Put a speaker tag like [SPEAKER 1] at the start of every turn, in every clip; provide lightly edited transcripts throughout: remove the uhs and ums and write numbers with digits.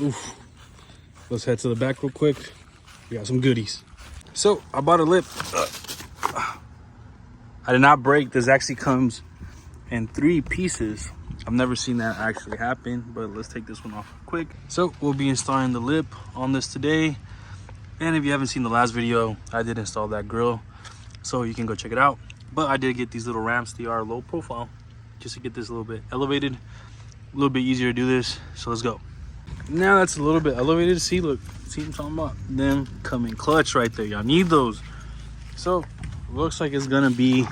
[SPEAKER 1] Oof. Let's head to the back real quick. We got some goodies. So I bought a lip. I did not break. This actually comes in 3 pieces. I've never seen that actually happen, but let's take this one off quick. So we'll be installing the lip on this today. And if you haven't seen the last video, I did install that grill, so you can go check it out. But I did get these little ramps. They are low profile, just to get this a little bit elevated, a little bit easier to do this. So let's go. Now that's a little bit elevated. See, look, see what I'm talking about? Them coming clutch right there. Y'all need those. So looks like it's gonna be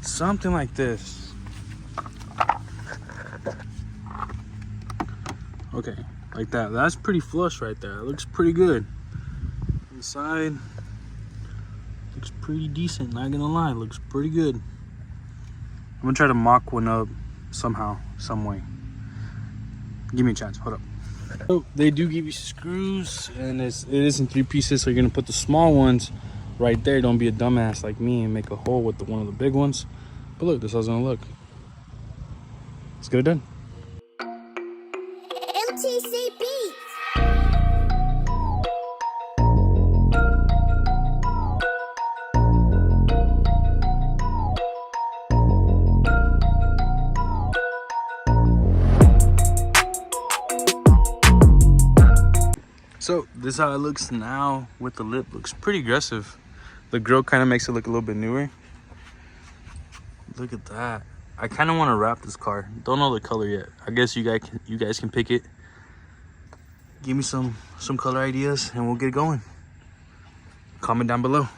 [SPEAKER 1] something like this. Okay, like that. That's pretty flush right there. It looks pretty good. Inside looks pretty decent, not gonna lie. Looks pretty good. I'm gonna try to mock one up somehow, some way. Give me a chance. Hold up. So they do give you screws, and it is in 3 pieces, so you're gonna put the small ones right there. Don't be a dumbass like me and make a hole with one of the big ones. But look, this is how it's gonna look. Let's get it done.
[SPEAKER 2] MTC Beats.
[SPEAKER 1] So this is how it looks now with the lip. Looks pretty aggressive. The grill kind of makes it look a little bit newer. Look at that. I kind of want to wrap this car. Don't know the color yet. I guess you guys can pick it. Give me some color ideas and we'll get going. Comment down below.